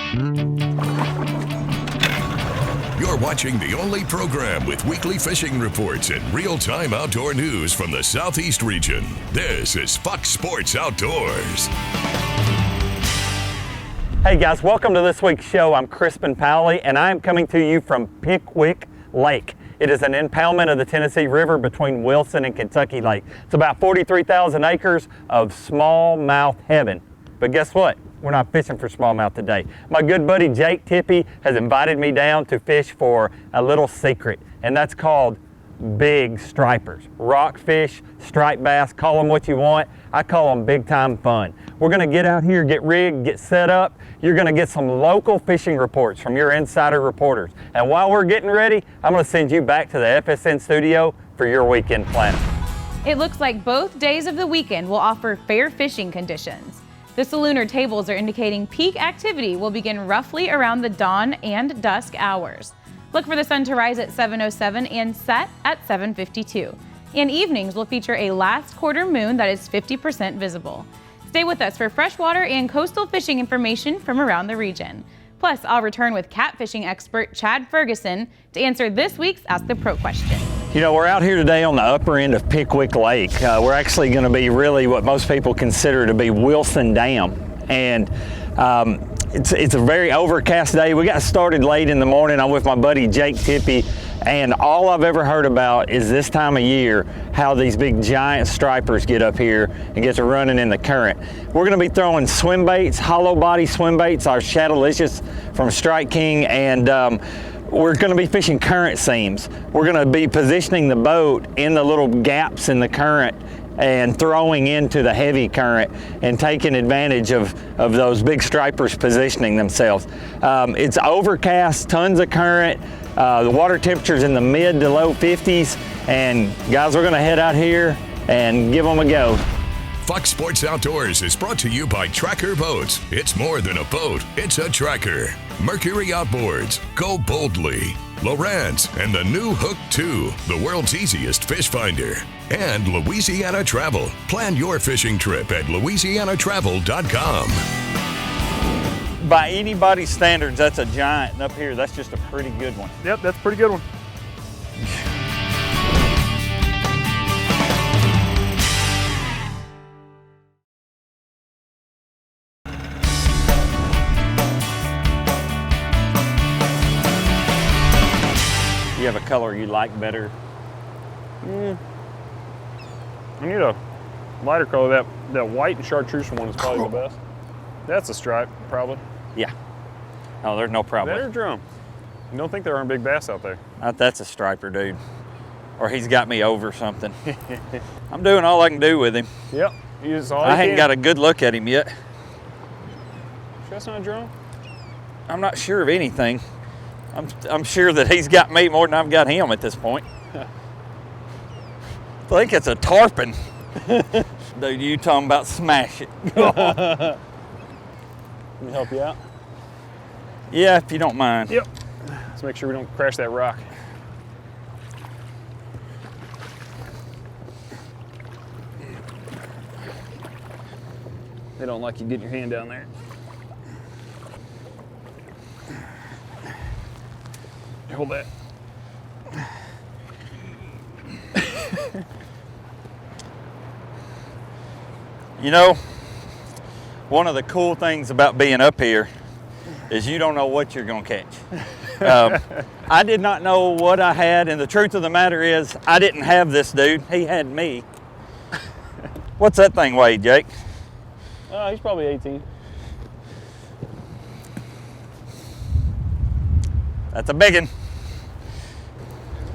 You're watching the only program with weekly fishing reports and real-time outdoor news from the Southeast region. This is Fox Sports Outdoors. Hey guys, welcome to this week's show. I'm Crispin Powley, and I'm coming to you from Pickwick Lake. It is an impoundment of the Tennessee River between Wilson and Kentucky Lake. It's about 43,000 acres of smallmouth heaven. But guess what? We're not fishing for smallmouth today. My good buddy Jake Tippy has invited me down to fish for a little secret, and that's called big stripers. Rockfish, striped bass, call them what you want. I call them big time fun. We're gonna get out here, get rigged, get set up. You're gonna get some local fishing reports from your insider reporters. And while we're getting ready, I'm gonna send you back to the FSN studio for your weekend planning. It looks like both days of the weekend will offer fair fishing conditions. The salooner tables are indicating peak activity will begin roughly around the dawn and dusk hours. Look for the sun to rise at 7:07 and set at 7:52. And evenings will feature a last quarter moon that is 50% visible. Stay with us for freshwater and coastal fishing information from around the region. Plus, I'll return with catfishing expert Chad Ferguson to answer this week's Ask the Pro question. You know, we're out here today on the upper end of Pickwick Lake. We're actually going to be really what most people consider to be Wilson Dam. And it's a very overcast day. We got started late in the morning. I'm with my buddy Jake Tippy, and all I've ever heard about is this time of year how these big giant stripers get up here and get to running in the current. We're going to be throwing swim baits, hollow body swim baits, our Shadowlicious from Strike King, and we're going to be fishing current seams. We're going to be positioning the boat in the little gaps in the current and throwing into the heavy current and taking advantage of those big stripers positioning themselves. It's overcast, tons of current. The water temperature's in the mid to low 50s. And guys, we're going to head out here and give them a go. Fox Sports Outdoors is brought to you by Tracker Boats. It's more than a boat, it's a tracker. Mercury Outboards, go boldly. Lowrance and the new Hook 2, the world's easiest fish finder. And Louisiana Travel. Plan your fishing trip at louisianatravel.com. By anybody's standards, that's a giant. And up here, that's just a pretty good one. Yep, that's a pretty good one. You have a color you like better? I need a lighter color. That white and chartreuse one is probably the best. That's a stripe, probably. Yeah. Oh, there's no problem. That or drum. You don't think there aren't big bass out there? That's a striper, dude. Or he's got me over something. I'm doing all I can do with him. Yep. I hadn't got a good look at him yet. Sure that's not a drum? I'm not sure of anything. I'm sure that he's got me more than I've got him at this point. I think it's a tarpon. Dude, you talking about smash it. Can we help you out? Yeah, if you don't mind. Yep. Let's make sure we don't crash that rock. They don't like you getting your hand down there. Hold that. You know, one of the cool things about being up here is you don't know what you're going to catch. I did not know what I had, and the truth of the matter is I didn't have this dude. He had me. What's that thing weigh, Jake? He's probably 18. That's a big one.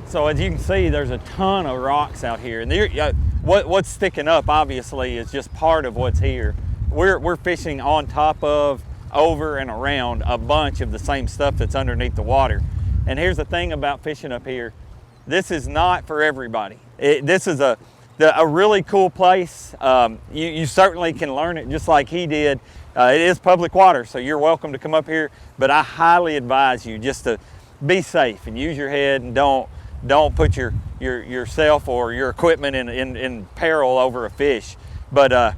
So as you can see, there's a ton of rocks out here. And what's sticking up, obviously, is just part of what's here. We're fishing on top of, over, and around a bunch of the same stuff that's underneath the water. And here's the thing about fishing up here. This is not for everybody. This is a really cool place. You certainly can learn it just like he did. It is public water, so you're welcome to come up here, but I highly advise you just to be safe and use your head and don't put yourself or your equipment in peril over a fish. But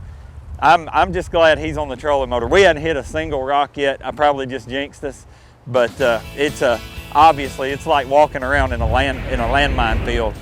I'm just glad he's on the trolling motor. We hadn't hit a single rock yet. I probably just jinxed us, but it's obviously it's like walking around in a landmine field.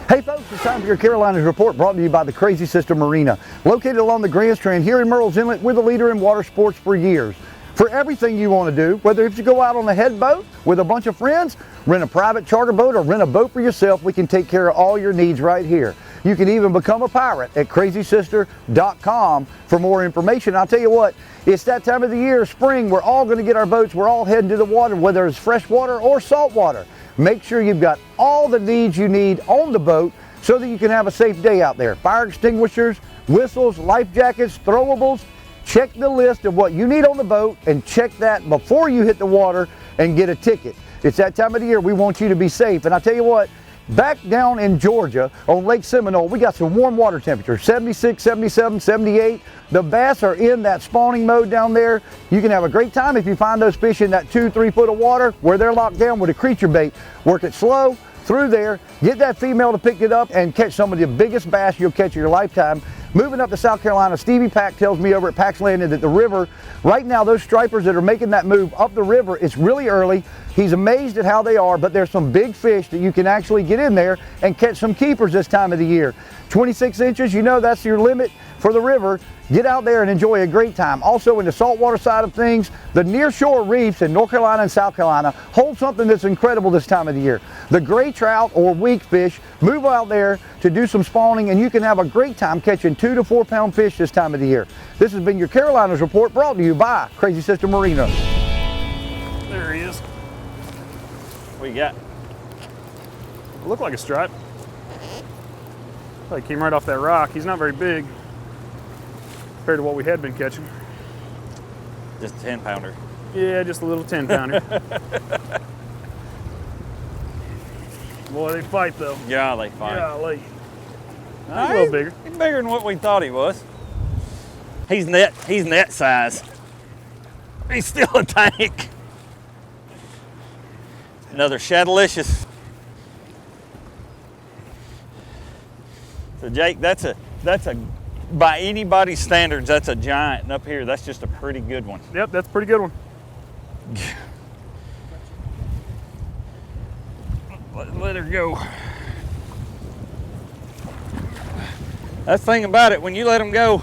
Hey folks, it's time for your Carolinas Report, brought to you by the Crazy Sister Marina. Located along the Grand Strand here in Murrells Inlet, we're the leader in water sports for years. For everything you want to do, whether if you go out on a head boat with a bunch of friends, rent a private charter boat, or rent a boat for yourself, we can take care of all your needs right here. You can even become a pirate at crazysister.com for more information. I'll tell you what, it's that time of the year, spring, we're all going to get our boats, we're all heading to the water, whether it's fresh water or salt water. Make sure you've got all the needs you need on the boat so that you can have a safe day out there. Fire extinguishers, whistles, life jackets, throwables. Check the list of what you need on the boat and check that before you hit the water and get a ticket. It's that time of the year, we want you to be safe. And I tell you what, back down in Georgia on Lake Seminole, we got some warm water temperatures, 76, 77, 78. The bass are in that spawning mode down there. You can have a great time if you find those fish in that 2-3 foot of water where they're locked down with a creature bait. Work it slow through there, get that female to pick it up and catch some of the biggest bass you'll catch in your lifetime. Moving up to South Carolina, Stevie Pack tells me over at Pack's Landing that the river, right now those stripers that are making that move up the river, it's really early. He's amazed at how they are, but there's some big fish that you can actually get in there and catch some keepers this time of the year. 26 inches, you know that's your limit for the river. Get out there and enjoy a great time. Also in the saltwater side of things, the nearshore reefs in North Carolina and South Carolina hold something that's incredible this time of the year. The gray trout or weak fish move out there to do some spawning and you can have a great time catching 2 to 4 pound fish this time of the year. This has been your Carolinas Report brought to you by Crazy Sister Marina. There he is. What you got? Looked like a stripe. Like came right off that rock. He's not very big compared to what we had been catching. Just a 10 pounder. Yeah, just a little 10 pounder. Boy, they fight though. Yeah, they fight. Yeah, like All a little bigger. He's bigger than what we thought he was. He's net size. He's still a tank. Another Shadalicious. So Jake, that's a by anybody's standards, that's a giant. And up here, that's just a pretty good one. Yep, that's a pretty good one. Let her go. That's the thing about it, when you let them go,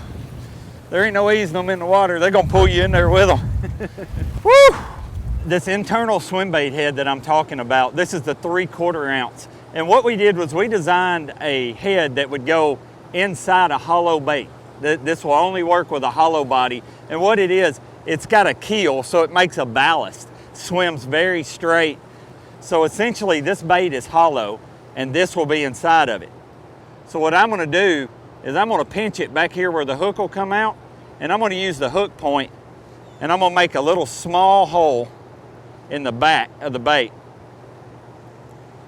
there ain't no easing them in the water. They're gonna pull you in there with them. Woo! This internal swim bait head that I'm talking about, this is the 3/4 ounce. And what we did was we designed a head that would go inside a hollow bait. This will only work with a hollow body. And what it is, it's got a keel, so it makes a ballast. Swims very straight. So essentially this bait is hollow and this will be inside of it. So what I'm gonna do is I'm gonna pinch it back here where the hook will come out, and I'm gonna use the hook point and I'm gonna make a little small hole in the back of the bait.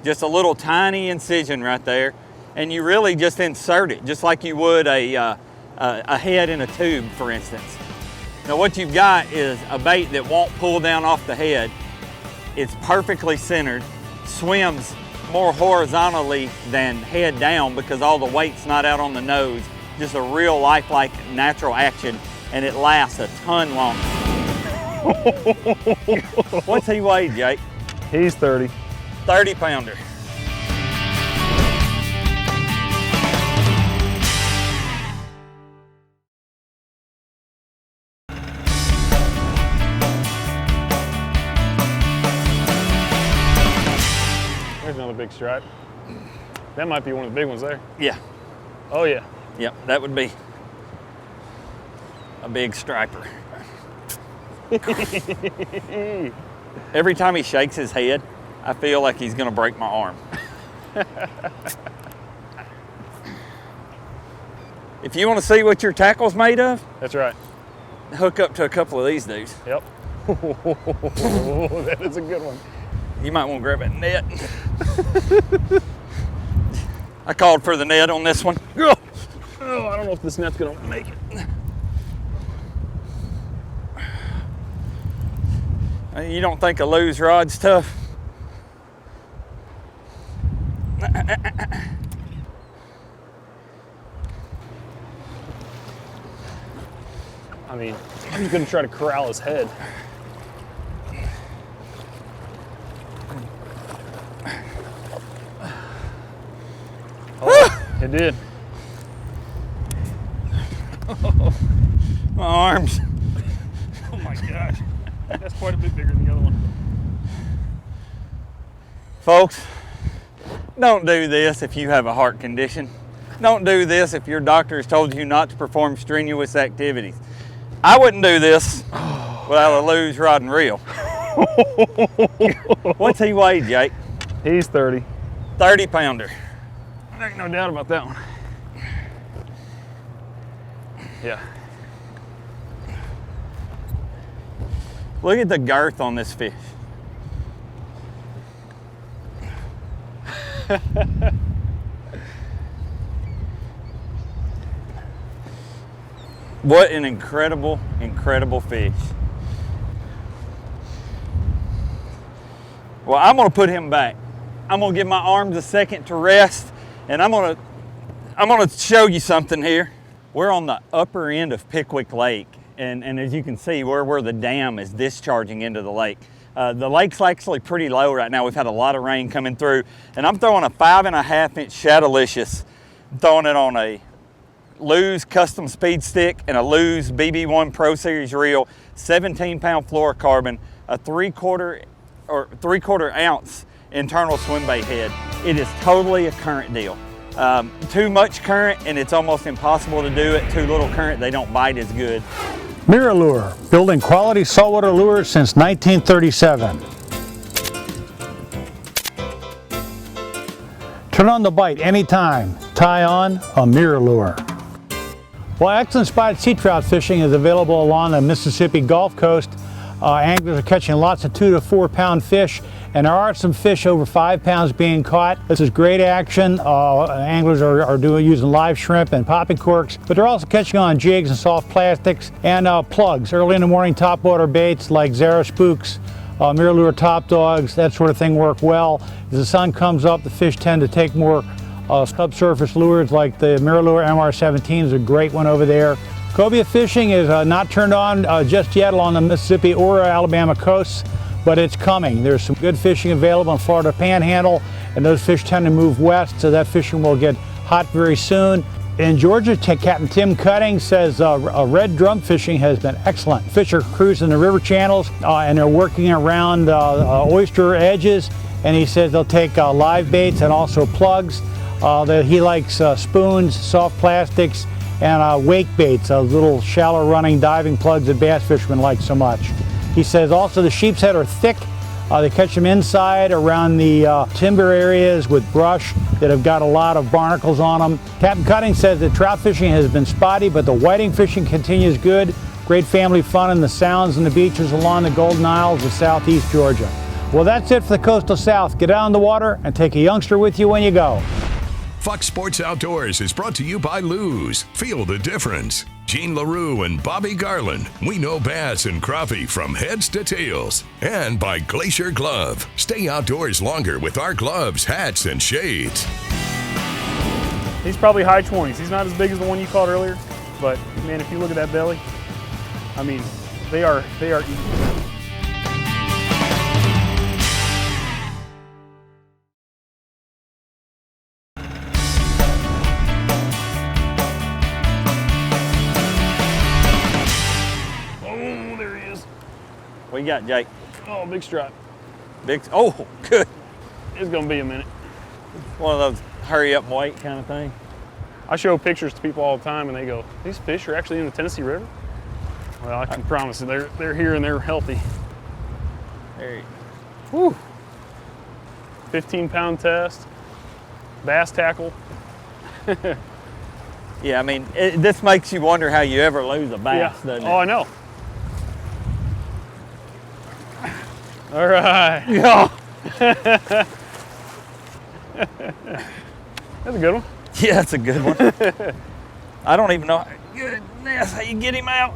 Just a little tiny incision right there. And you really just insert it, just like you would a head in a tube, for instance. Now what you've got is a bait that won't pull down off the head. It's perfectly centered, swims more horizontally than head down because all the weight's not out on the nose. Just a real lifelike natural action, and it lasts a ton longer. What's he weigh, Jake? He's 30. 30 pounder. There's another big stripe. That might be one of the big ones there. Yeah. Oh yeah. Yep, that would be a big striper. Every time he shakes his head, I feel like he's gonna break my arm. If you want to see what your tackle's made of, That's right. hook up to a couple of these dudes. Yep. That is a good one. You might want to grab that net. I called for the net on this one. Oh, I don't know if this net's gonna make it. You don't think a loose rod's tough? I mean, I'm just gonna try to corral his head. Oh, it did. My arms. Oh my gosh. That's quite a bit bigger than the other one. Folks, don't do this if you have a heart condition. Don't do this if your doctor has told you not to perform strenuous activities. I wouldn't do this without a luge rod and reel. What's he weigh, Jake? He's 30. 30 pounder. There ain't no doubt about that one. Yeah. Look at the girth on this fish. What an incredible, incredible fish. Well, I'm gonna put him back. I'm gonna give my arms a second to rest, and I'm gonna show you something here. We're on the upper end of Pickwick Lake, and as you can see, we're where the dam is discharging into the lake. The lake's actually pretty low right now. We've had a lot of rain coming through, and I'm throwing a 5.5-inch Shadowlicious. I'm throwing it on a Lew's custom speed stick and a Lew's BB1 Pro Series reel, 17-pound fluorocarbon, a 3/4 ounce internal swim bait head. It is totally a current deal. Too much current and it's almost impossible to do it. Too little current, they don't bite as good. Mirror Lure, building quality saltwater lures since 1937. Turn on the bite anytime. Tie on a Mirror Lure. Well, excellent spotted sea trout fishing is available along the Mississippi Gulf Coast. Anglers are catching lots of 2 to 4 pound fish, and there are some fish over 5 pounds being caught. This is great action. Anglers are using live shrimp and popping corks, but they're also catching on jigs and soft plastics and plugs. Early in the morning topwater baits like Zara Spooks, Mirror Lure Top Dogs, that sort of thing work well. As the sun comes up, the fish tend to take more subsurface lures like the Mirror Lure MR17 is a great one over there. Cobia fishing is not turned on just yet along the Mississippi or Alabama coasts, but it's coming. There's some good fishing available in Florida Panhandle, and those fish tend to move west, so that fishing will get hot very soon. In Georgia, Captain Tim Cutting says red drum fishing has been excellent. Fish are cruising the river channels and they're working around oyster edges, and he says they'll take live baits and also plugs. He likes spoons, soft plastics, and wake baits, little shallow running diving plugs that bass fishermen like so much. He says also the sheep's head are thick. They catch them inside around the timber areas with brush that have got a lot of barnacles on them. Captain Cutting says that trout fishing has been spotty, but the whiting fishing continues good. Great family fun in the sounds and the beaches along the Golden Isles of southeast Georgia. Well, that's it for the Coastal South. Get out on the water and take a youngster with you when you go. Fox Sports Outdoors is brought to you by Lew's. Feel the difference. Gene LaRue and Bobby Garland. We know bass and crappie from heads to tails. And by Glacier Glove. Stay outdoors longer with our gloves, hats, and shades. He's probably high 20s. He's not as big as the one you caught earlier, but man, if you look at that belly, I mean, they are eating. What you got, Jake? Oh, big strike. Oh, good. It's gonna be a minute. One of those hurry up and wait kind of thing. I show pictures to people all the time and they go, these fish are actually in the Tennessee River? Well, I can promise you, they're here and they're healthy. There you Whew. 15-pound test, bass tackle. Yeah, I mean, this makes you wonder how you ever lose a bass, doesn't it? Oh, I know. All right. Yeah. That's a good one. Yeah, that's a good one. I don't even know. Goodness, how you get him out.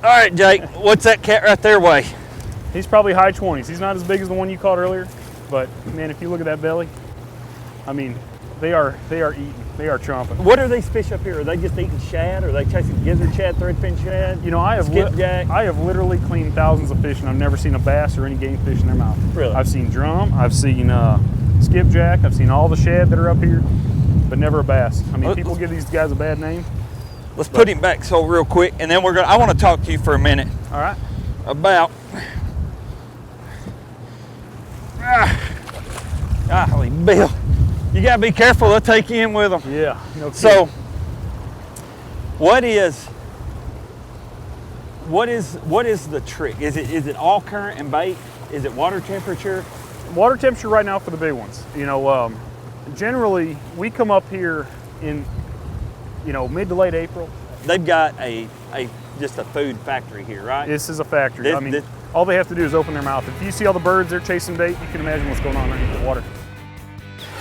All right, Jake, what's that cat right there weigh? He's probably high 20s. He's not as big as the one you caught earlier, but man, if you look at that belly, I mean, They are eating. They are chomping. What are these fish up here? Are they just eating shad? Are they chasing gizzard shad, threadfin shad? You know, I have literally cleaned thousands of fish, and I've never seen a bass or any game fish in their mouth. Really? I've seen drum. I've seen skipjack. I've seen all the shad that are up here, but never a bass. I mean, people give these guys a bad name. Let's put him back so real quick, and then I want to talk to you for a minute. All right. About. Golly, Bill. You gotta be careful, they'll take you in with them. Yeah, no kidding. So, what is the trick? Is it all current and bait? Is it water temperature? Water temperature right now for the big ones. You know, generally we come up here in, you know, mid to late April. They've got just a food factory here, right? This is a factory. All they have to do is open their mouth. If you see all the birds, they're chasing bait. You can imagine what's going on underneath the water.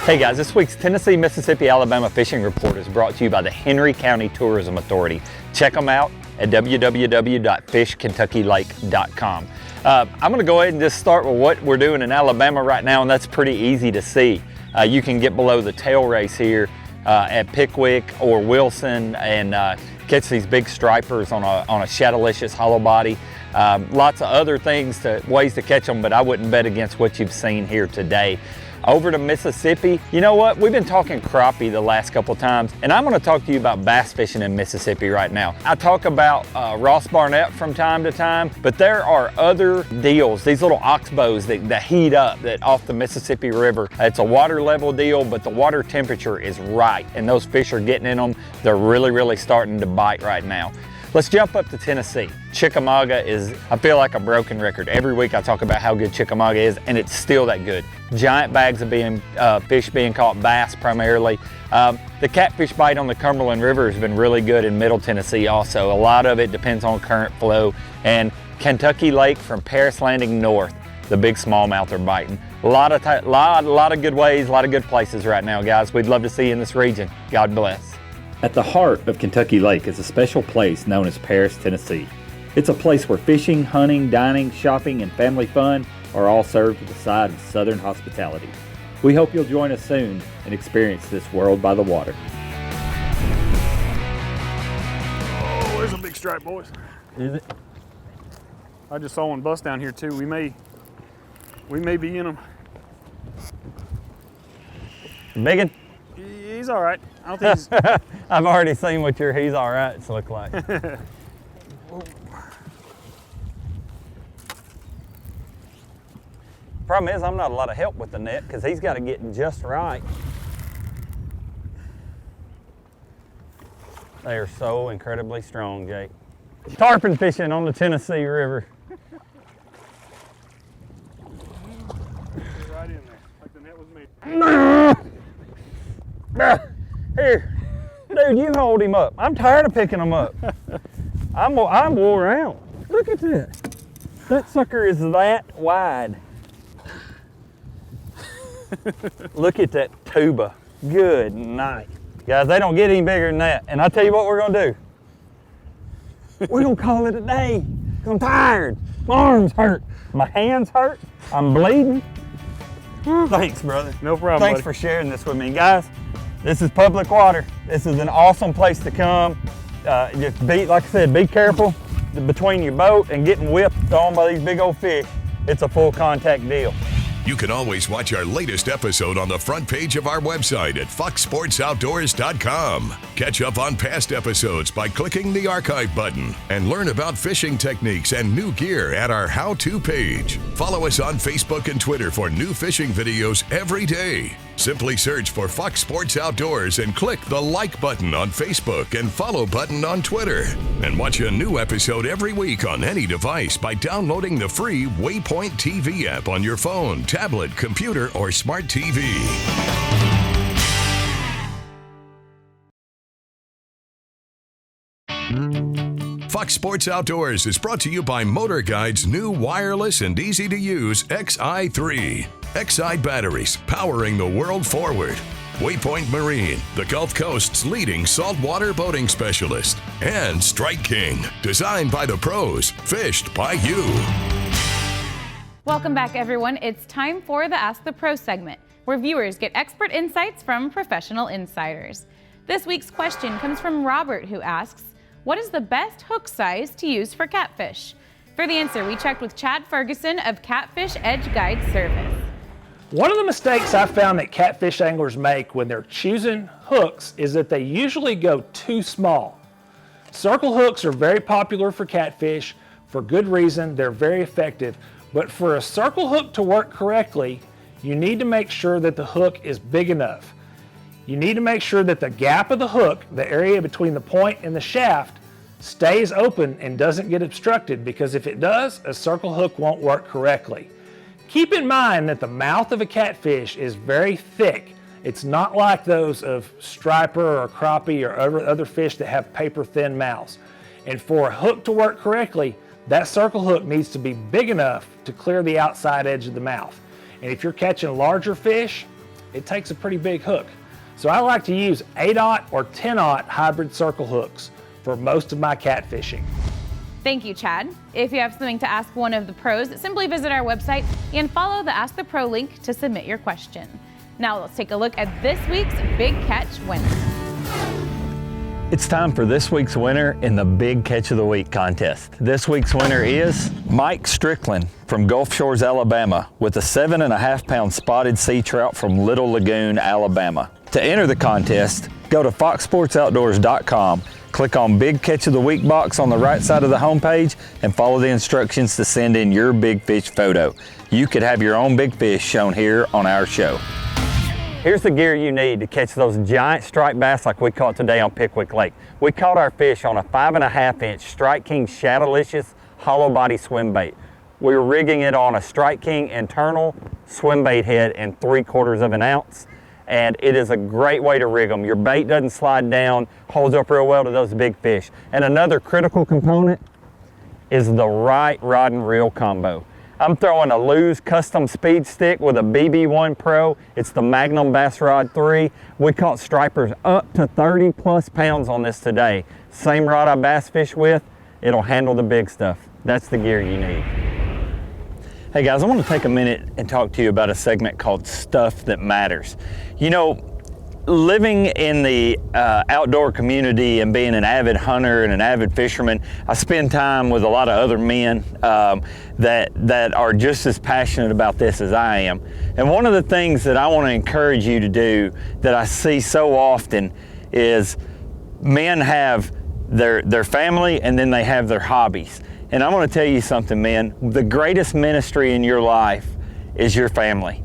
Hey guys, this week's Tennessee, Mississippi, Alabama Fishing Report is brought to you by the Henry County Tourism Authority. Check them out at www.fishkentuckylake.com. I'm going to go ahead and just start with what we're doing in Alabama right now, and that's pretty easy to see. You can get below the tail race here at Pickwick or Wilson and catch these big stripers on a Shadowlicious hollow body. Lots of other ways to catch them, but I wouldn't bet against what you've seen here today. Over to Mississippi, you know what? We've been talking crappie the last couple times, and I'm going to talk to you about bass fishing in Mississippi right now. I talk about Ross Barnett from time to time, but there are other deals, these little oxbows that heat up off the Mississippi River. It's a water level deal, but the water temperature is right, and those fish are getting in them. They're really, really starting to bite right now. Let's jump up to Tennessee. Chickamauga is, I feel like a broken record. Every week I talk about how good Chickamauga is, and it's still that good. Giant bags of fish being caught, bass primarily. The catfish bite on the Cumberland River has been really good in Middle Tennessee also. A lot of it depends on current flow. And Kentucky Lake from Paris Landing north, the big smallmouth are biting. A lot of good ways, a lot of good places right now, guys. We'd love to see you in this region. God bless. At the heart of Kentucky Lake is a special place known as Paris, Tennessee. It's a place where fishing, hunting, dining, shopping, and family fun are all served with a side of Southern hospitality. We hope you'll join us soon and experience this world by the water. Oh, there's a big stripe, boys. Is it? I just saw one bust down here too. We may be in them. Big one? He's all right. I don't think he's... I've already seen what your he's all right's look like. Problem is, I'm not a lot of help with the net because he's got to get just right. They are so incredibly strong, Jake. Tarpon fishing on the Tennessee River. Right in there, like the net was made. Here, dude, you hold him up. I'm tired of picking him up. I'm wore out. Look at that. That sucker is that wide. Look at that tuba. Good night. Guys, they don't get any bigger than that. And I'll tell you what we're gonna do. We're gonna call it a day. I'm tired. My arms hurt. My hands hurt. I'm bleeding. Thanks, brother. No problem, Thanks buddy. for sharing this with me. Guys, this is public water. This is an awesome place to come. Just like I said, be careful between your boat and getting whipped on by these big old fish. It's a full contact deal. You can always watch our latest episode on the front page of our website at foxsportsoutdoors.com. Catch up on past episodes by clicking the archive button and learn about fishing techniques and new gear at our how-to page. Follow us on Facebook and Twitter for new fishing videos every day. Simply search for Fox Sports Outdoors and click the like button on Facebook and follow button on Twitter. And watch a new episode every week on any device by downloading the free Waypoint TV app on your phone, tablet, computer, or smart TV. Fox Sports Outdoors is brought to you by Motor Guide's new wireless and easy-to-use XI3. XI batteries, powering the world forward. Waypoint Marine, the Gulf Coast's leading saltwater boating specialist. And Strike King, designed by the pros, fished by you. Welcome back, everyone. It's time for the Ask the Pro segment. where viewers get expert insights from professional insiders. This week's question comes from Robert, who asks, what is the best hook size to use for catfish? For the answer, we checked with Chad Ferguson of Catfish Edge Guide Service. One of the mistakes I found that catfish anglers make when they're choosing hooks is that they usually go too small. Circle hooks are very popular for catfish for good reason. They're very effective, but for a circle hook to work correctly, you need to make sure that the hook is big enough. You need to make sure that the gap of the hook, the area between the point and the shaft, stays open and doesn't get obstructed, because if it does, a circle hook won't work correctly. Keep in mind that the mouth of a catfish is very thick. It's not like those of striper or crappie or other fish that have paper thin mouths. And for a hook to work correctly, that circle hook needs to be big enough to clear the outside edge of the mouth. And if you're catching larger fish, it takes a pretty big hook. So I like to use 8/0 or 10/0 hybrid circle hooks for most of my catfishing. Thank you, Chad. If you have something to ask one of the pros, simply visit our website and follow the Ask the Pro link to submit your question. Now let's take a look at this week's Big Catch winner. It's time for this week's winner in the Big Catch of the Week contest. This week's winner is Mike Strickland from Gulf Shores, Alabama, with a 7.5-pound spotted sea trout from Little Lagoon, Alabama. To enter the contest, go to foxsportsoutdoors.com, click on Big Catch of the Week box on the right side of the homepage, and follow the instructions to send in your big fish photo. You could have your own big fish shown here on our show. Here's the gear you need to catch those giant striped bass like we caught today on Pickwick Lake. We caught our fish on a 5.5-inch Strike King Shadowlicious hollow body swim bait. We were rigging it on a Strike King internal swim bait head in 3/4 of an ounce. And it is a great way to rig them. Your bait doesn't slide down, holds up real well to those big fish. And another critical component is the right rod and reel combo. I'm throwing a Lew's custom speed stick with a BB1 Pro. It's the Magnum Bass Rod 3. We caught stripers up to 30+ pounds on this today. Same rod I bass fish with, it'll handle the big stuff. That's the gear you need. Hey guys, I want to take a minute and talk to you about a segment called Stuff That Matters. You know, living in the outdoor community and being an avid hunter and an avid fisherman, I spend time with a lot of other men that are just as passionate about this as I am. And one of the things that I want to encourage you to do that I see so often is men have their family and then they have their hobbies. And I want to tell you something, men. The greatest ministry in your life is your family.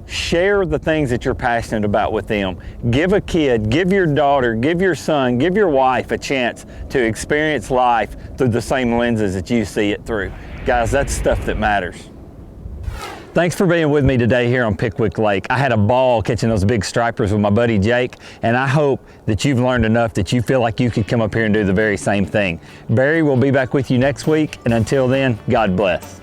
Share the things that you're passionate about with them. Give a kid, give your daughter, give your son, give your wife a chance to experience life through the same lenses that you see it through. Guys, that's stuff that matters. Thanks for being with me today here on Pickwick Lake. I had a ball catching those big stripers with my buddy Jake, and I hope that you've learned enough that you feel like you could come up here and do the very same thing. Barry will be back with you next week, and until then, God bless.